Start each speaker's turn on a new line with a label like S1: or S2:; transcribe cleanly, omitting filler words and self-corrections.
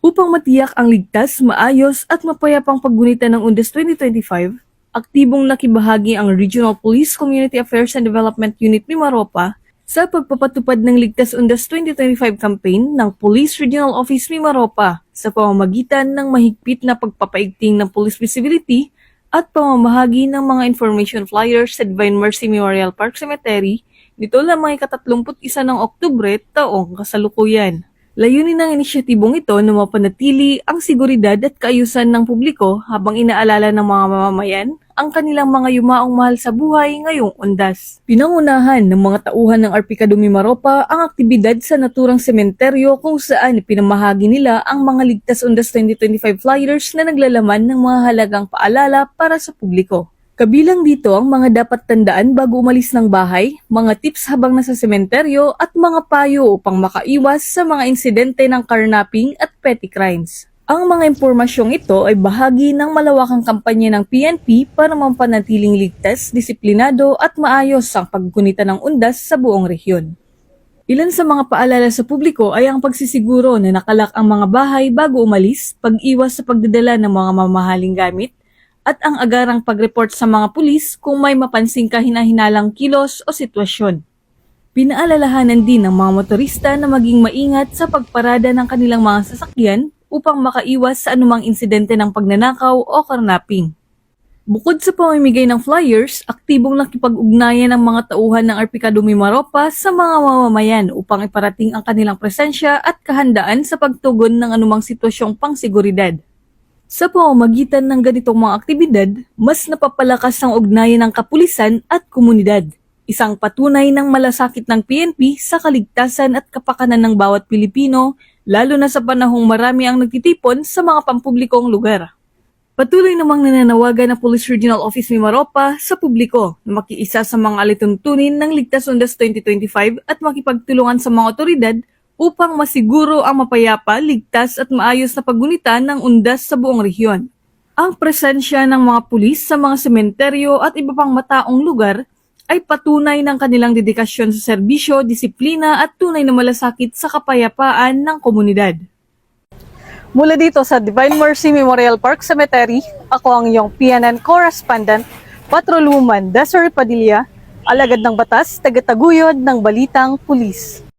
S1: Upang matiyak ang ligtas, maayos at mapayapang paggunita ng Undas 2025, aktibong nakibahagi ang Regional Police Community Affairs and Development Unit Mimaropa sa pagpapatupad ng Ligtas Undas 2025 campaign ng Police Regional Office Mimaropa sa pamamagitan ng mahigpit na pagpapaigting ng police visibility at pamamahagi ng mga information flyers sa Divine Mercy Memorial Park Cemetery nito lamang ika-31 ng Oktubre taong kasalukuyan. Layunin ng inisyatibong ito na mapanatili ang seguridad at kaayusan ng publiko habang inaalala ng mga mamamayan ang kanilang mga yumaong mahal sa buhay ngayong Undas. Pinangunahan ng mga tauhan ng Arpicado Mimaropa ang aktibidad sa naturang sementeryo kung saan pinamahagi nila ang mga Ligtas Undas 2025 flyers na naglalaman ng mga halagang paalala para sa publiko. Kabilang dito ang mga dapat tandaan bago umalis ng bahay, mga tips habang nasa sementeryo at mga payo upang makaiwas sa mga insidente ng carnapping at petty crimes. Ang mga impormasyong ito ay bahagi ng malawakang kampanya ng PNP para mampanatiling ligtas, disiplinado at maayos ang paggunita ng undas sa buong rehiyon. Ilan sa mga paalala sa publiko ay ang pagsisiguro na nakalak ang mga bahay bago umalis, pag-iwas sa pagdadala ng mga mamahaling gamit, at ang agarang pag-report sa mga pulis kung may mapansing kahina-hinalang kilos o sitwasyon. Pinaalalahanan din ng mga motorista na maging maingat sa pagparada ng kanilang mga sasakyan upang makaiwas sa anumang insidente ng pagnanakaw o karnapping. Bukod sa pamimigay ng flyers, aktibong nakipag-ugnayan ng mga tauhan ng Arpicado Mimaropa sa mga mamamayan upang iparating ang kanilang presensya at kahandaan sa pagtugon ng anumang sitwasyong pangseguridad. Sa pamamagitan ng ganitong mga aktibidad, mas napapalakas ang ugnayan ng kapulisan at komunidad. Isang patunay ng malasakit ng PNP sa kaligtasan at kapakanan ng bawat Pilipino, lalo na sa panahong marami ang nagtitipon sa mga pampublikong lugar. Patuloy namang nananawagan ng Police Regional Office Mimaropa sa publiko na makiisa sa mga alituntunin ng Ligtas Undas 2025 at makipagtulungan sa mga otoridad upang masiguro ang mapayapa, ligtas at maayos na paggunita ng undas sa buong rehiyon. Ang presensya ng mga pulis sa mga sementeryo at iba pang mataong lugar ay patunay ng kanilang dedikasyon sa serbisyo, disiplina at tunay na malasakit sa kapayapaan ng komunidad. Mula dito sa Divine Mercy Memorial Park Cemetery, ako ang iyong PNN correspondent, Patrolwoman Desiree Padilla, alagad ng batas, tagataguyod ng Balitang Pulis.